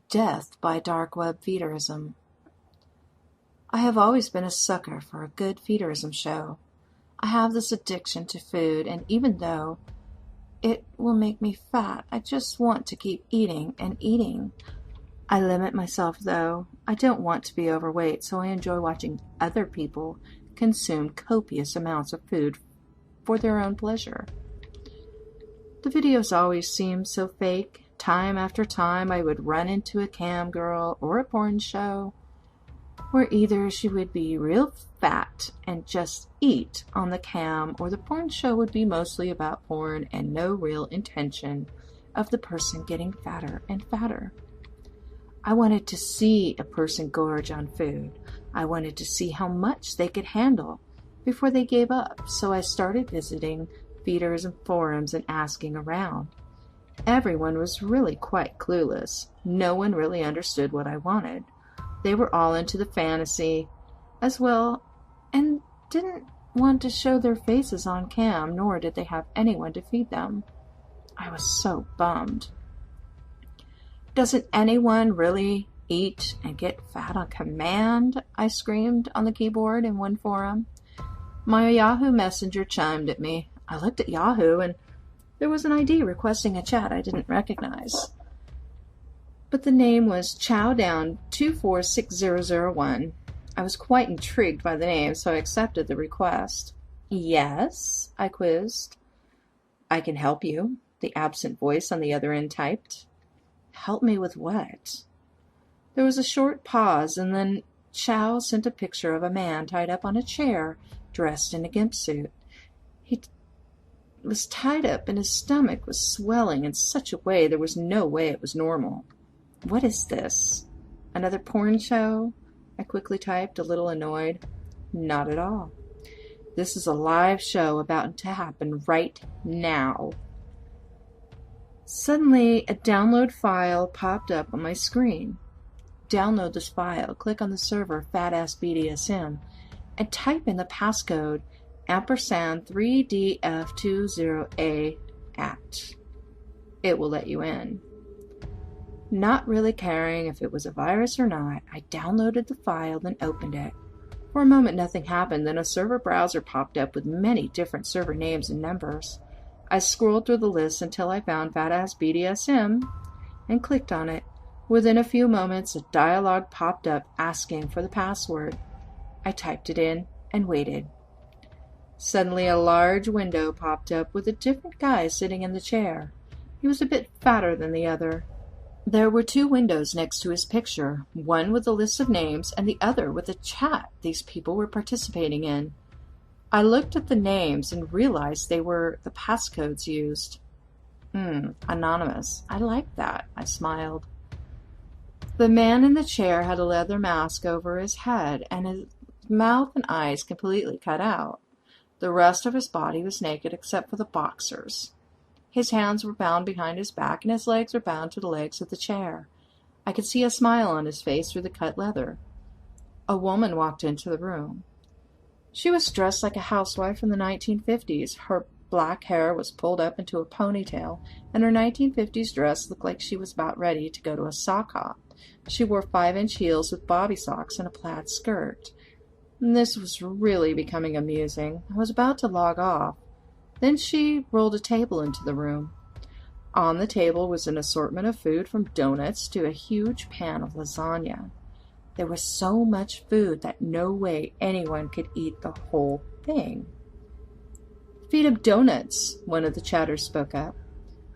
Death by Dark Web Feederism. I have always been a sucker for a good Feederism show. I have this addiction to food, and even though it will make me fat, I just want to keep eating and eating. I limit myself, though. I don't want to be overweight, so I enjoy watching other people consume copious amounts of food for their own pleasure. The videos always seem so fake. Time after time, I would run into a cam girl or a porn show where either she would be real fat and just eat on the cam, or the porn show would be mostly about porn and no real intention of the person getting fatter and fatter. I wanted to see a person gorge on food. I wanted to see how much they could handle before they gave up, so I started visiting feeders and forums and asking around. Everyone was really quite clueless. No one really understood what I wanted. They were all into the fantasy as well and didn't want to show their faces on cam, nor did they have anyone to feed them. I was so bummed. Doesn't anyone really eat and get fat on command? I screamed on the keyboard in one forum. My Yahoo Messenger chimed at me. I looked at Yahoo and there was an ID requesting a chat I didn't recognize. But the name was Chowdown246001. I was quite intrigued by the name, so I accepted the request. Yes, I quizzed. I can help you, the absent voice on the other end typed. Help me with what? There was a short pause, and then Chow sent a picture of a man tied up on a chair, dressed in a gimp suit. He was tied up and his stomach was swelling in such a way there was no way it was normal. What is this? Another porn show? I quickly typed, a little annoyed. Not at all. This is a live show about to happen right now. Suddenly, a download file popped up on my screen. Download this file, click on the server Fatass BDSM, and type in the passcode &3DF20A at. It will let you in. Not really caring if it was a virus or not, I downloaded the file and opened it. For a moment nothing happened, then a server browser popped up with many different server names and numbers. I scrolled through the list until I found Fatass BDSM and clicked on it. Within a few moments, a dialog popped up asking for the password. I typed it in and waited. Suddenly a large window popped up with a different guy sitting in the chair. He was a bit fatter than the other. There were two windows next to his picture, one with a list of names and the other with a chat these people were participating in. I looked at the names and realized they were the passcodes used. Anonymous. I like that. I smiled. The man in the chair had a leather mask over his head and his mouth and eyes completely cut out. The rest of his body was naked except for the boxers. His hands were bound behind his back and his legs were bound to the legs of the chair. I could see a smile on his face through the cut leather. A woman walked into the room. She was dressed like a housewife from the 1950s. Her black hair was pulled up into a ponytail, and her 1950s dress looked like she was about ready to go to a sock hop. She wore 5-inch heels with bobby socks and a plaid skirt. This was really becoming amusing. I was about to log off. Then she rolled a table into the room. On the table was an assortment of food from donuts to a huge pan of lasagna. There was so much food that no way anyone could eat the whole thing. Feed him donuts, one of the chatters spoke up.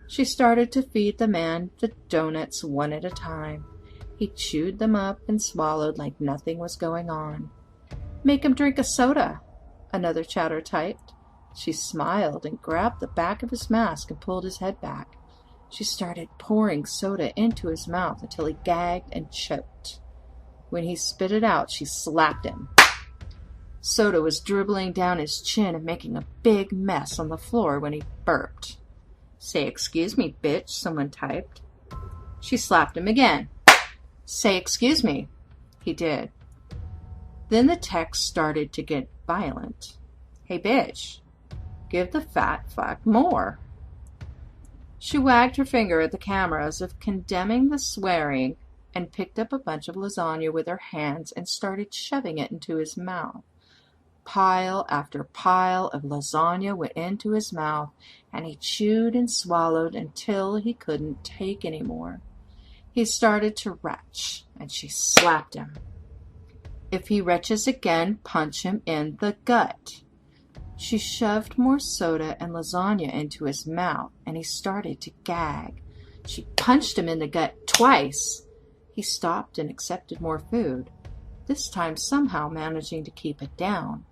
She started to feed the man the donuts one at a time. He chewed them up and swallowed like nothing was going on. Make him drink a soda, another chatter typed. She smiled and grabbed the back of his mask and pulled his head back. She started pouring soda into his mouth until he gagged and choked. When he spit it out, she slapped him. Soda was dribbling down his chin and making a big mess on the floor when he burped. Say excuse me, bitch, someone typed. She slapped him again. Say excuse me. He did. Then the text started to get violent. Hey, bitch, give the fat fuck more. She wagged her finger at the camera as if condemning the swearing and picked up a bunch of lasagna with her hands and started shoving it into his mouth. Pile after pile of lasagna went into his mouth, and he chewed and swallowed until he couldn't take any more. He started to retch, and she slapped him. If he retches again, punch him in the gut. She shoved more soda and lasagna into his mouth, and he started to gag. She punched him in the gut twice. He stopped and accepted more food, this time somehow managing to keep it down.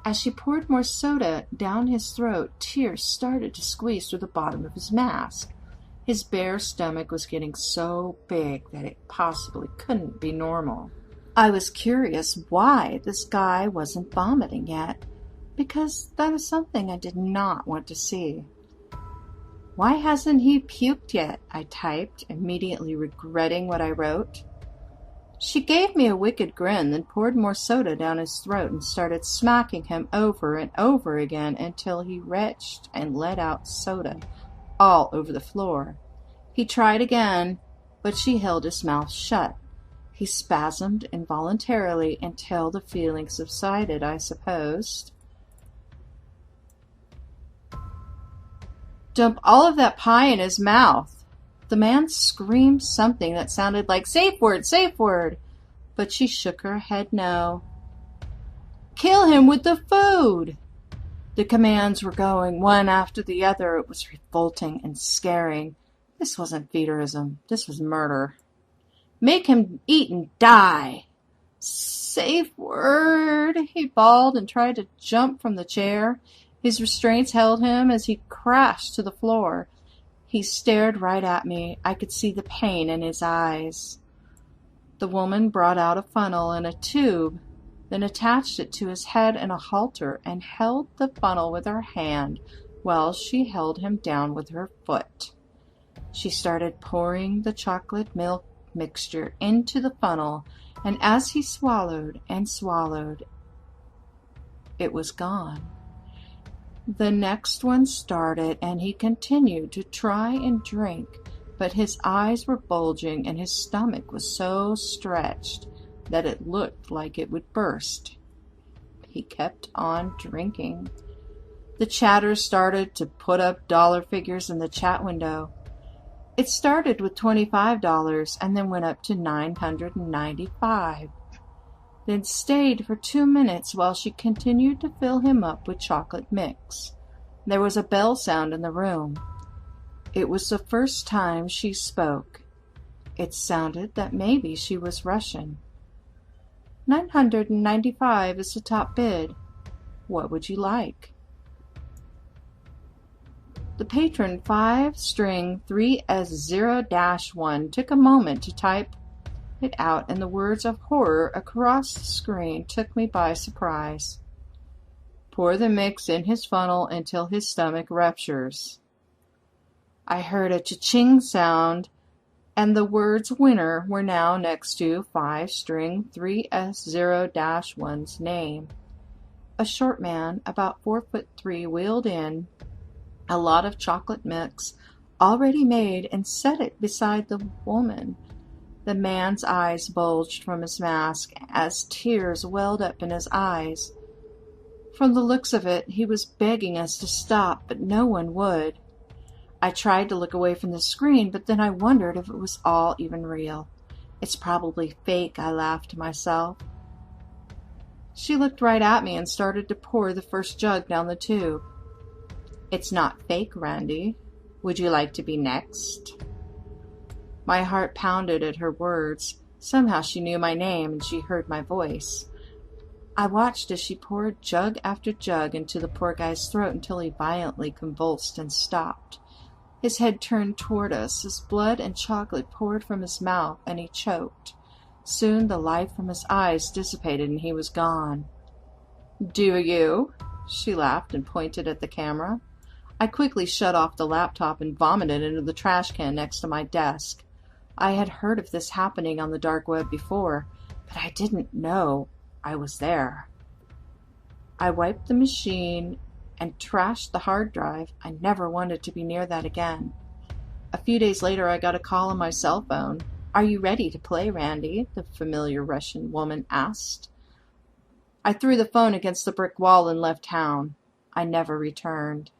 As she poured more soda down his throat, tears started to squeeze through the bottom of his mask. His bare stomach was getting so big that it possibly couldn't be normal. I was curious why this guy wasn't vomiting yet, because that is something I did not want to see. "Why hasn't he puked yet?" I typed, immediately regretting what I wrote. She gave me a wicked grin, then poured more soda down his throat and started smacking him over and over again until he retched and let out soda all over the floor. He tried again, but she held his mouth shut. He spasmed involuntarily until the feeling subsided, I supposed. "Dump all of that pie in his mouth." The man screamed something that sounded like safe word, but she shook her head no. "Kill him with the food." The commands were going one after the other. It was revolting and scaring. This wasn't feederism. This was murder. "Make him eat and die." "Safe word," he bawled and tried to jump from the chair. His restraints held him as he crashed to the floor. He stared right at me. I could see the pain in his eyes. The woman brought out a funnel and a tube, then attached it to his head in a halter and held the funnel with her hand while she held him down with her foot. She started pouring the chocolate milk mixture into the funnel, and as he swallowed and swallowed, it was gone. The next one started, and he continued to try and drink, but his eyes were bulging and his stomach was so stretched that it looked like it would burst. He kept on drinking. The chatter started to put up dollar figures in the chat window. It started with $25 and then went up to $995. Then stayed for 2 minutes while she continued to fill him up with chocolate mix. There was a bell sound in the room. It was the first time she spoke. It sounded that maybe she was Russian. $995 is the top bid. What would you like? The patron 5-3S0-1 took a moment to type it out, and the words of horror across the screen took me by surprise. "Pour the mix in his funnel until his stomach ruptures." I heard a cha-ching sound, and the words winner were now next to 5-3S0-1's name. A short man, about 4'3", wheeled in, a lot of chocolate mix already made, and set it beside the woman. The man's eyes bulged from his mask as tears welled up in his eyes. From the looks of it, he was begging us to stop, but no one would. I tried to look away from the screen, but then I wondered if it was all even real. "It's probably fake," I laughed to myself. She looked right at me and started to pour the first jug down the tube. "It's not fake, Randy. Would you like to be next?" My heart pounded at her words. Somehow she knew my name and she heard my voice. I watched as she poured jug after jug into the poor guy's throat until he violently convulsed and stopped. His head turned toward us, his blood and chocolate poured from his mouth, and he choked. Soon the light from his eyes dissipated and he was gone. "Do you?" She laughed and pointed at the camera. I quickly shut off the laptop and vomited into the trash can next to my desk. I had heard of this happening on the dark web before, but I didn't know I was there. I wiped the machine and trashed the hard drive. I never wanted to be near that again. A few days later, I got a call on my cell phone. "Are you ready to play, Randy?" the familiar Russian woman asked. I threw the phone against the brick wall and left town. I never returned.